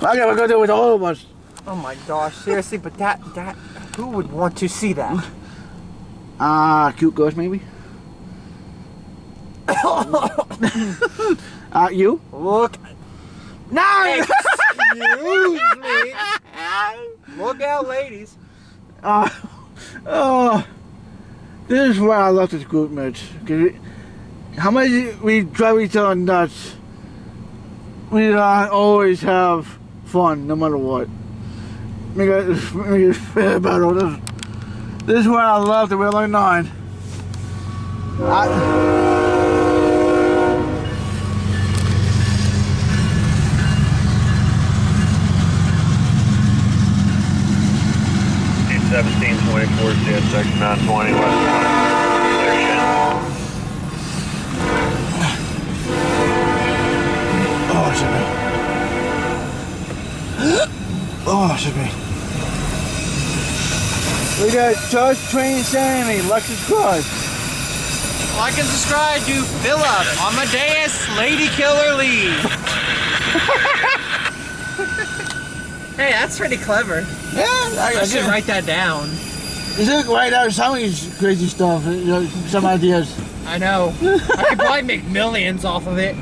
I gotta go there with all of us. Oh my gosh, seriously, but that, who would want to see that? Cute ghost maybe? You? Look. No! Excuse me. Look out, ladies. This is why I love this group, Mitch. How much we drive each other nuts. We always have fun, no matter what. Make it fair battle. This is why I love the Red Line 9. CSX 920 westbound. Oh, shit me. Oh, shit me. We got Judge Train Sanity, Lexus Cross. Like and subscribe to Philip Amadeus Lady Killer Lee. Hey, that's pretty clever. Yeah, I should write that down. You should write down some of these crazy stuff, some ideas. I know. I could probably make millions off of it.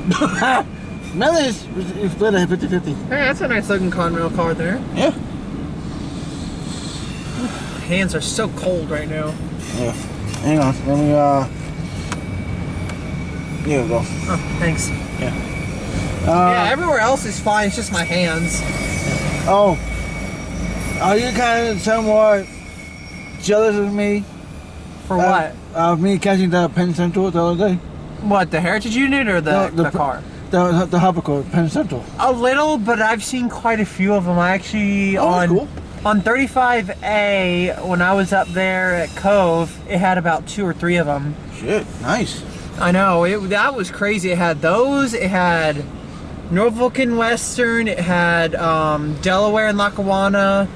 Millions? You split it 50-50. Hey, that's a nice looking Conrail car there. Yeah. My hands are so cold right now. Yeah. Hang on, let me, here we go. Oh, thanks. Yeah. Yeah, everywhere else is fine, it's just my hands. Oh. Are you kind of somewhat jealous of me? For what? Of me catching the Penn Central the other day? What, the Heritage Unit or the car? The Hopper Penn Central. A little, but I've seen quite a few of them. I actually, on 35A, when I was up there at Cove, it had about 2 or 3 of them. Shit, nice. I know, that was crazy. It had those, it had Norfolk and Western, it had Delaware and Lackawanna,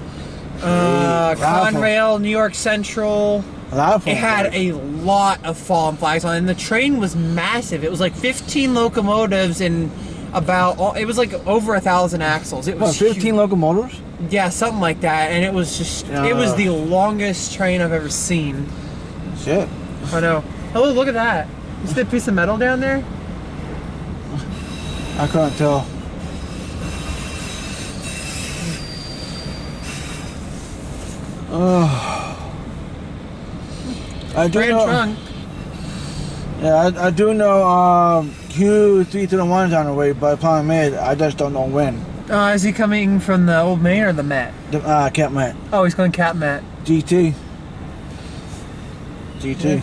Conrail, New York Central. It had a lot of fallen flags on it, and the train was massive. It was like 15 locomotives and about, it was like over 1,000 axles. It was 15 huge. locomotives? Yeah, something like that, and it was just, it was the longest train I've ever seen. Shit. I know. Oh, look at that. You see that piece of metal down there? I couldn't tell. I do know. Trunk. Yeah, I do know Q217's on the way, but upon Met, I just don't know when. Is he coming from the Old Main or the Met? The Cap Met. Oh, he's going Cap Met. GT. Yeah.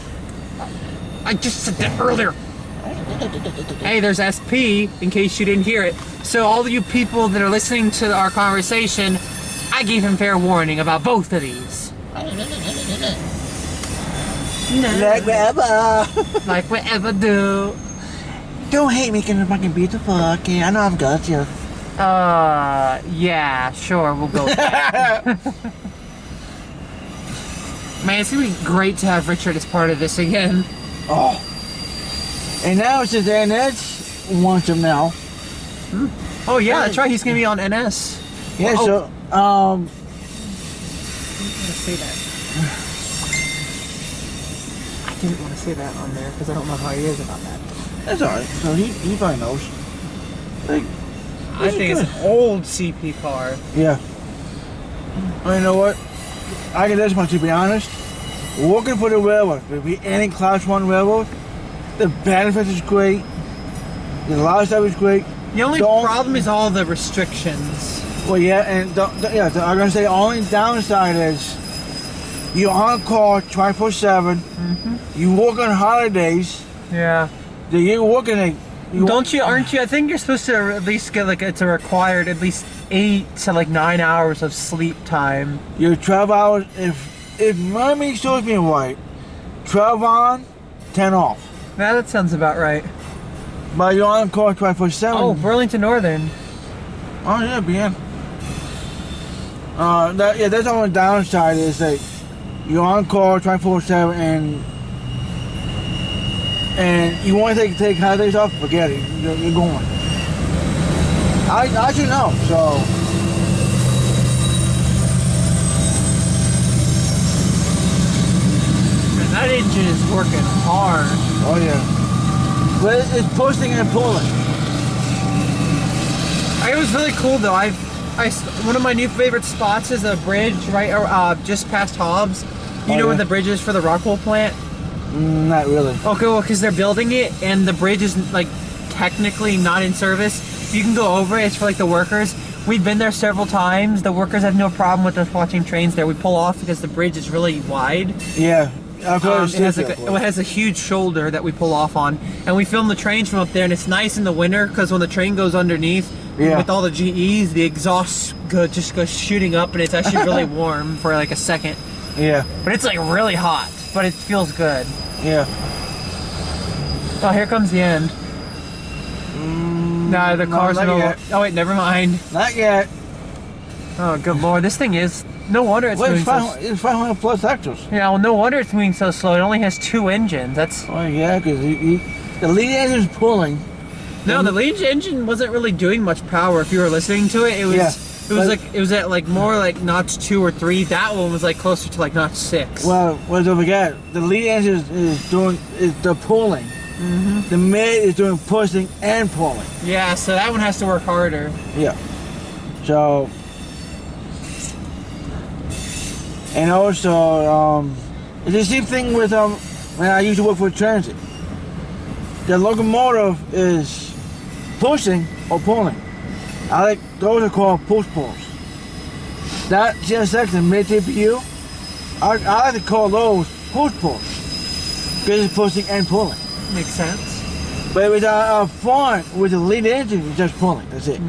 I just said that earlier. Hey, there's SP, in case you didn't hear it. So all of you people that are listening to our conversation, I gave him fair warning about both of these. Like whatever. Like whatever do. Don't hate me because I'm fucking beautiful, okay? I know I've got you. Yeah, sure, we'll go with that. Man, it's gonna be great to have Richard as part of this again. Oh. And now it's just NS wants him now. Oh yeah, that's right, he's gonna be on NS. Yeah, so, I'm gonna say that. I didn't want to say that on there because I don't know how he is about that. that's alright. So he probably knows. Like, I think it's an old CP car. yeah. Well, you know what? I can this much, to be honest. Working for the railroad, if we any class 1 railroad, the benefits is great. The lot of stuff is great. The only problem is all the restrictions. Well, yeah, and I'm gonna say only downside is you're on call 24/7. You work on holidays. Yeah. You're working Aren't you? I think you're supposed to at least get it's a required at least 8 to 9 hours of sleep time. You're 12 hours. If memory serves me right, 12 on, 10 off. Yeah, that sounds about right. But you're on call 24/7. Oh, Burlington Northern. Oh yeah, bien. That's the only downside is that you're on call 24/7 and you want to take holidays off, forget it. You're going. I should know. So engine is working hard. Oh yeah. But it's pushing and pulling. It was really cool though. One of my new favorite spots is a bridge right just past Hobbs. You know where the bridge is for the Rockwool plant? Not really. Okay, well, because they're building it and the bridge is like technically not in service. You can go over it. It's for like the workers. We've been there several times. The workers have no problem with us watching trains there. We pull off because the bridge is really wide. Yeah. It has a huge shoulder that we pull off on, and we film the trains from up there. And it's nice in the winter because when the train goes underneath, with all the GEs, the exhaust just goes shooting up, and it's actually really warm for like a second. Yeah. But it's like really hot, but it feels good. Yeah. Oh, here comes the end. No, the car's not yet. Oh wait, never mind. Not yet. Oh, good lord, this thing is. No wonder it's moving so. It's 500 plus axles. Yeah, well, no wonder it's moving so slow. It only has 2 engines. That's. Oh yeah, because the lead engine's pulling. No, the lead engine wasn't really doing much power. If you were listening to it, it was. It was at like more like notch 2 or 3. That one was like closer to like notch 6. Well, don't forget, the lead engine is the pulling. The mid is doing pushing and pulling. Yeah, so that one has to work harder. Yeah. So, and also, it's the same thing with when I used to work for transit. The locomotive is pushing or pulling. Those are called push pulls. That CSX and mid TPU, I like to call those push pulls because it's pushing and pulling. Makes sense. But with a front with the lead engine, it's just pulling. That's it.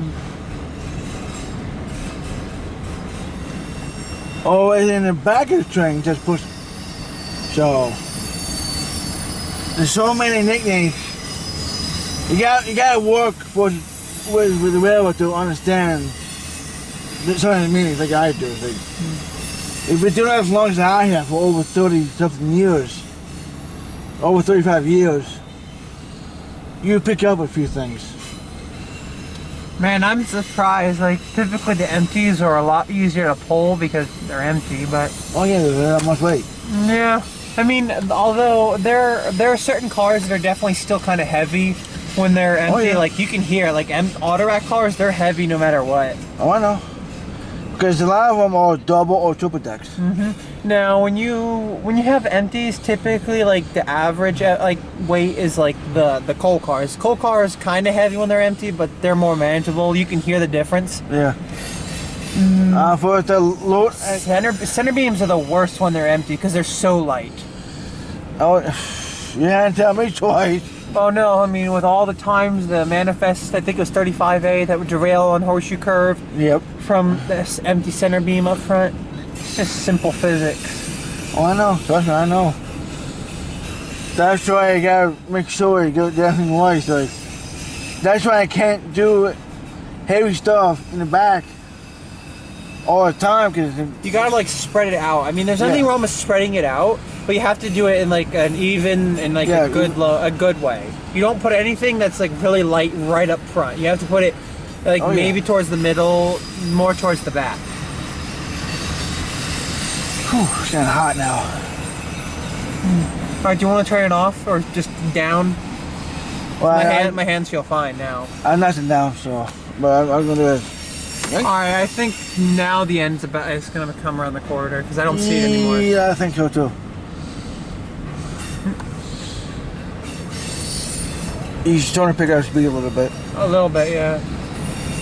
Oh, and in the back of the train, just pushing. So there's so many nicknames. You gotta work with the railroad to understand some of the meanings like I do. Like, if you're doing it as long as I have for over 30 something years, over 35 years, you pick up a few things. Man, I'm surprised. Like, typically the empties are a lot easier to pull because they're empty, but... Oh yeah, they're that much weight. Yeah. I mean, although there are certain cars that are definitely still kind of heavy when they're empty. Oh, yeah. Like, you can hear, like, Autorack cars, they're heavy no matter what. Oh, I know. Because a lot of them are double or triple decks. Now, when you have empties, typically like the average like weight is like the coal cars. Coal cars kind of heavy when they're empty, but they're more manageable. You can hear the difference. Yeah. For the load, center beams are the worst when they're empty because they're so light. Oh, you had to tell me twice. Oh no, I mean with all the times the manifest, I think it was 35A that would derail on Horseshoe Curve. Yep. From this empty center beam up front. It's just simple physics. Oh, I know. Trust me, I know. That's why you gotta make sure you get everything right. Like, that's why I can't do heavy stuff in the back all the time because you gotta like spread it out. I mean, there's nothing wrong with spreading it out, but you have to do it in like an even and like a good way. You don't put anything that's like really light right up front. You have to put it like maybe towards the middle, more towards the back. Whew, it's getting hot now. All right, do you want to turn it off or just down? Well, my hands feel fine now. I'm nothing down, so but I'm gonna do it. All right, I think now the end's it's gonna come around the corridor because I don't see it anymore. Yeah, I think so too. He's starting to pick up speed a little bit. A little bit, yeah.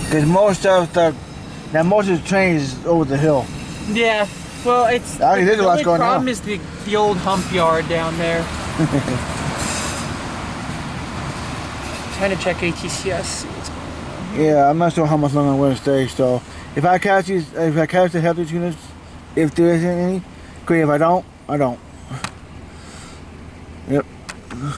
Because most of the train is over the hill. Yeah, well, it's the only problem is the old hump yard down there. Trying to check ATCS. Yeah, I'm not sure how much longer I'm going to stay. So if I catch the help these units, if there isn't any, great. If I don't, I don't. Yep.